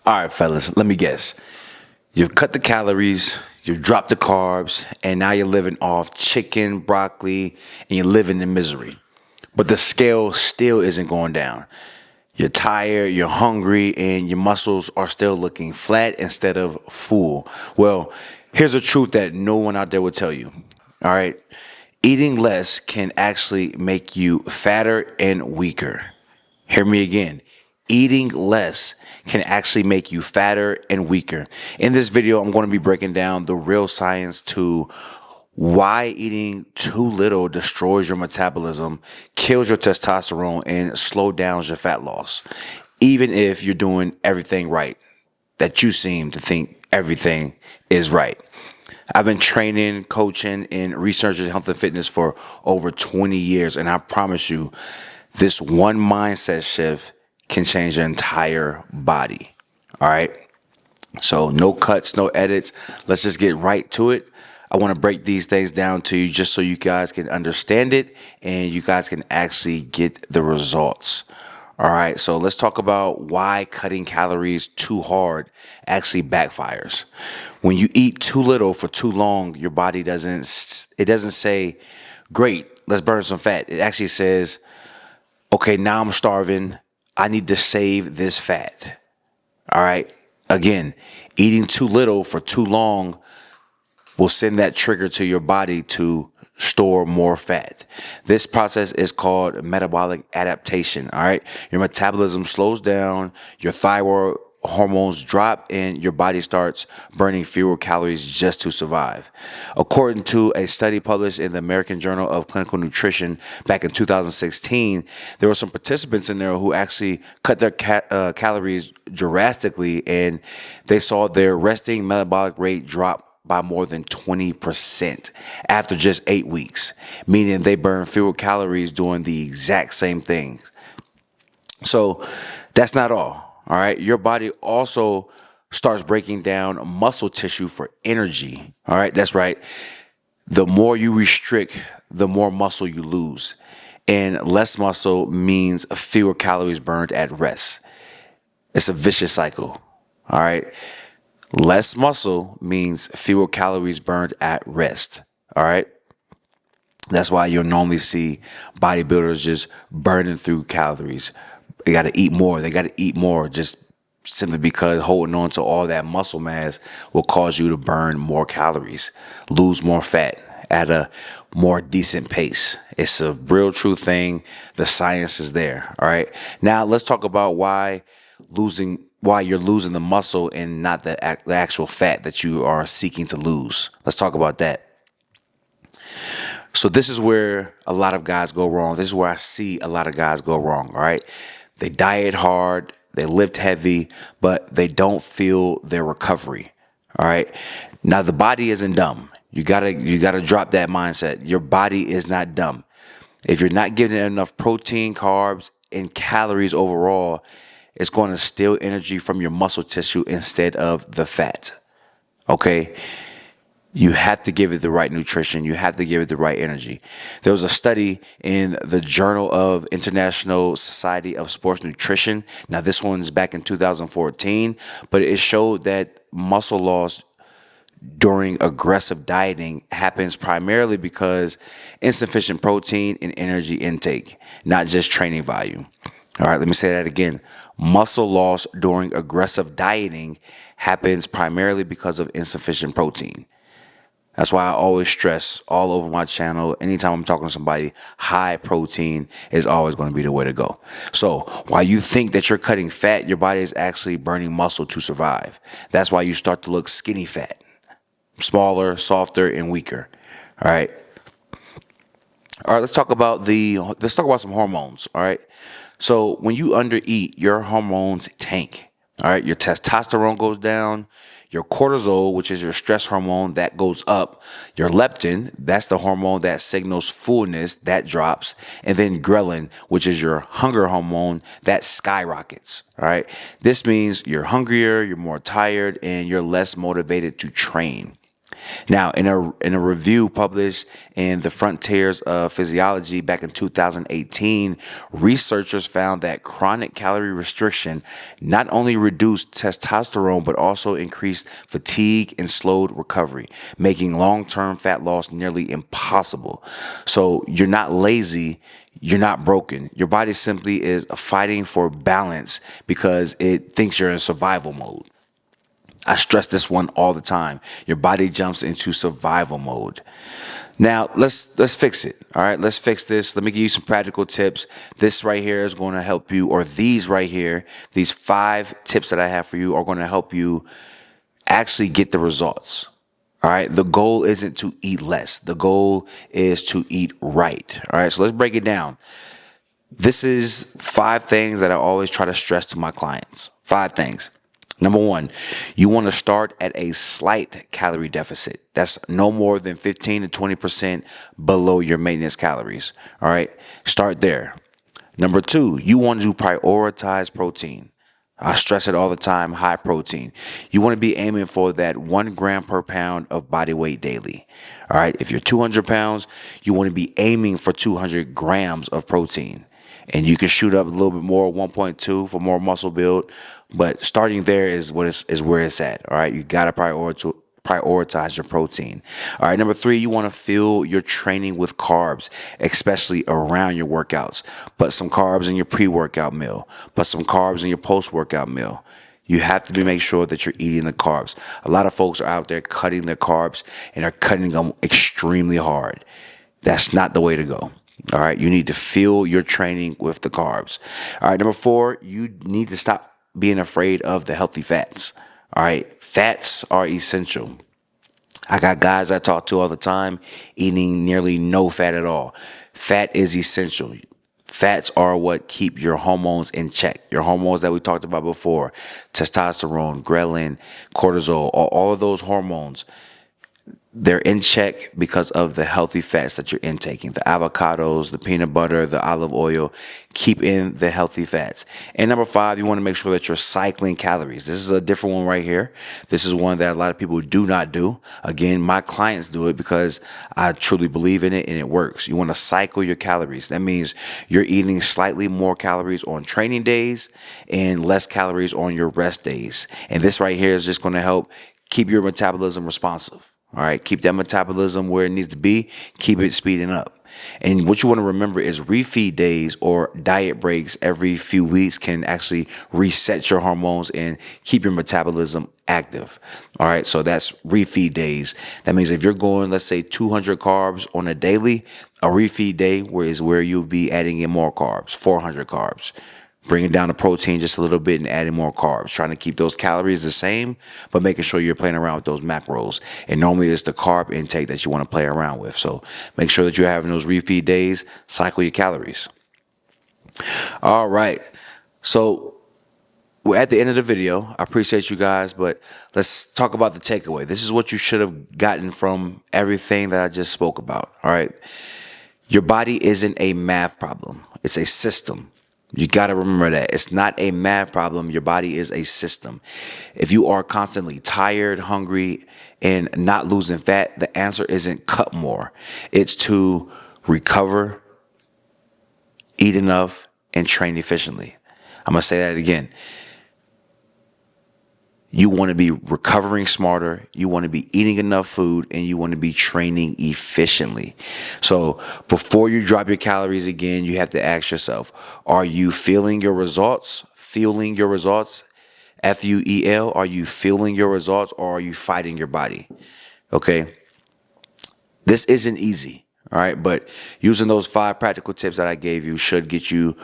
All right, fellas, let me guess. You've cut the calories, you've dropped the carbs, and now you're living off chicken, broccoli, and you're living in misery. But the scale still isn't going down. You're tired, you're hungry, and your muscles are still looking flat instead of full. Well, here's the truth that no one out there will tell you. All right. Eating less can actually make you fatter and weaker. Hear me again. Eating less can actually make you fatter and weaker. In this video, I'm going to be breaking down the real science to why eating too little destroys your metabolism, kills your testosterone, and slows down your fat loss, even if you're doing everything right, that you seem to think everything is right. I've been training, coaching, and researching health and fitness for over 20 years, and I promise you, this one mindset shift can change your entire body. All right. So no cuts, no edits. Let's just get right to it. I want to break these things down to you just so you guys can understand it and you guys can actually get the results. All right. So let's talk about why cutting calories too hard actually backfires. When you eat too little for too long, your body doesn't say, great, let's burn some fat. It actually says, okay, now I'm starving. I need to save this fat. All right. Again, eating too little for too long will send that trigger to your body to store more fat. This process is called metabolic adaptation. All right. Your metabolism slows down, your thyroid hormones drop, and your body starts burning fewer calories just to survive. According to a study published in the American Journal of Clinical Nutrition back in 2016, there were some participants in there who actually cut their calories drastically, and they saw their resting metabolic rate drop by more than 20% after just 8 weeks, meaning they burn fewer calories doing the exact same things. So that's not all. All right. Your body also starts breaking down muscle tissue for energy. All right. That's right. The more you restrict, the more muscle you lose. And less muscle means fewer calories burned at rest. It's a vicious cycle. All right. Less muscle means fewer calories burned at rest. All right. That's why you'll normally see bodybuilders just burning through calories. They got to eat more. They got to eat more just simply because holding on to all that muscle mass will cause you to burn more calories, lose more fat at a more decent pace. It's a real true thing. The science is there. All right. Now let's talk about why you're losing the muscle and not the actual fat that you are seeking to lose. Let's talk about that. So this is where a lot of guys go wrong. This is where I see a lot of guys go wrong. All right. They diet hard, they lift heavy, but they don't feel their recovery. All right. Now the body isn't dumb. You gotta drop that mindset. Your body is not dumb. If you're not giving it enough protein, carbs, and calories overall, it's going to steal energy from your muscle tissue instead of the fat. Okay. You have to give it the right nutrition. You have to give it the right energy. There was a study in the Journal of International Society of Sports Nutrition. Now, this one's back in 2014, but it showed that muscle loss during aggressive dieting happens primarily because insufficient protein and energy intake, not just training volume. All right, let me say that again. Muscle loss during aggressive dieting happens primarily because of insufficient protein. That's why I always stress all over my channel, anytime I'm talking to somebody, high protein is always going to be the way to go. So while you think that you're cutting fat, your body is actually burning muscle to survive. That's why you start to look skinny fat, smaller, softer, and weaker. All right. All right, let's talk about some hormones. All right. So when you undereat, your hormones tank. All right. Your testosterone goes down. Your cortisol, which is your stress hormone, that goes up. Your leptin, that's the hormone that signals fullness, that drops. And then ghrelin, which is your hunger hormone, that skyrockets. All right. This means you're hungrier, you're more tired, and you're less motivated to train. Now, in a review published in the Frontiers of Physiology back in 2018, researchers found that chronic calorie restriction not only reduced testosterone but also increased fatigue and slowed recovery, making long-term fat loss nearly impossible. So you're not lazy. You're not broken. Your body simply is fighting for balance because it thinks you're in survival mode. I stress this one all the time. Your body jumps into survival mode. Now, let's fix it. All right, let's fix this. Let me give you some practical tips. This right here is going to help you, or these right here, these 5 tips that I have for you are going to help you actually get the results. All right, the goal isn't to eat less. The goal is to eat right. All right, so let's break it down. This is 5 things that I always try to stress to my clients. 5 things. Number 1, you want to start at a slight calorie deficit. That's no more than 15 to 20% below your maintenance calories. All right, start there. Number 2, you want to prioritize protein. I stress it all the time, high protein. You want to be aiming for that 1 gram per pound of body weight daily. All right, if you're 200 pounds, you want to be aiming for 200 grams of protein. And you can shoot up a little bit more, 1.2 for more muscle build. But starting there is where it's at. All right, you got to prioritize your protein. All right, number 3, you want to fill your training with carbs, especially around your workouts. Put some carbs in your pre-workout meal. Put some carbs in your post-workout meal. You have to make sure that you're eating the carbs. A lot of folks are out there cutting their carbs and are cutting them extremely hard. That's not the way to go. All right, you need to fill your training with the carbs. All right, number 4, you need to stop being afraid of the healthy fats. All right, fats are essential. I got guys I talk to all the time eating nearly no fat at all. Fat is essential. Fats are what keep your hormones in check. Your hormones that we talked about before, testosterone, ghrelin, cortisol, all of those hormones, they're in check because of the healthy fats that you're intaking. The avocados, the peanut butter, the olive oil, keep in the healthy fats. And number 5, you want to make sure that you're cycling calories. This is a different one right here. This is one that a lot of people do not do. Again, my clients do it because I truly believe in it and it works. You want to cycle your calories. That means you're eating slightly more calories on training days and less calories on your rest days. And this right here is just going to help keep your metabolism responsive. All right, keep that metabolism where it needs to be. Keep it speeding up. And what you want to remember is refeed days or diet breaks every few weeks can actually reset your hormones and keep your metabolism active. All right, so that's refeed days. That means if you're going, let's say 200 carbs on a daily, a refeed day is where you'll be adding in more carbs, 400 carbs. Bringing down the protein just a little bit and adding more carbs. Trying to keep those calories the same, but making sure you're playing around with those macros. And normally it's the carb intake that you want to play around with. So make sure that you're having those refeed days. Cycle your calories. All right. So we're at the end of the video. I appreciate you guys, but let's talk about the takeaway. This is what you should have gotten from everything that I just spoke about. All right. Your body isn't a math problem. It's a system. You got to remember that. It's not a math problem. Your body is a system. If you are constantly tired, hungry, and not losing fat, the answer isn't cut more. It's to recover, eat enough, and train efficiently. I'm going to say that again. You want to be recovering smarter, you want to be eating enough food, and you want to be training efficiently. So before you drop your calories again, you have to ask yourself, are you feeling your results? Fueling your results? F-U-E-L? Are you feeling your results or are you fighting your body? Okay. This isn't easy. All right. But using those 5 practical tips that I gave you should get you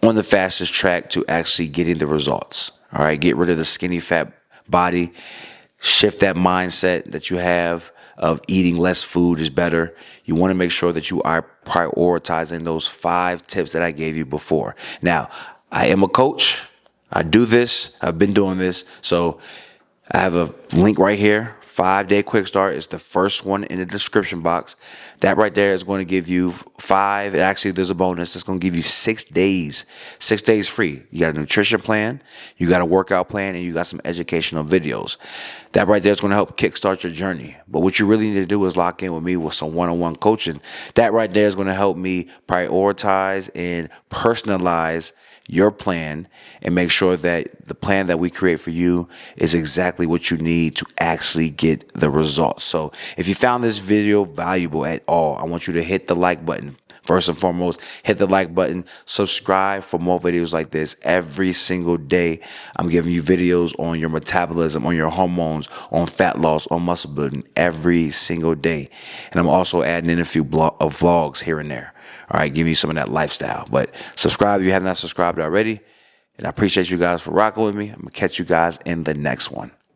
on the fastest track to actually getting the results. All right, get rid of the skinny fat body. Shift that mindset that you have of eating less food is better. You want to make sure that you are prioritizing those 5 tips that I gave you before. Now, I am a coach. I do this. I've been doing this. So I have a link right here 5-day quick start is the first one in the description box. That right there is going to give you 5. Actually, there's a bonus that's going to give you 6 days. 6 days free. You got a nutrition plan, you got a workout plan, and you got some educational videos. That right there is going to help kickstart your journey. But what you really need to do is lock in with me with some one-on-one coaching. That right there is going to help me prioritize and personalize your plan and make sure that the plan that we create for you is exactly what you need to actually get the results. So if you found this video valuable at all, I want you to hit the like button. First and foremost, hit the like button, subscribe for more videos like this every single day. I'm giving you videos on your metabolism, on your hormones, on fat loss, on muscle building every single day. And I'm also adding in a few vlogs here and there. All right, give you some of that lifestyle. But subscribe if you have not subscribed already. And I appreciate you guys for rocking with me. I'm going to catch you guys in the next one.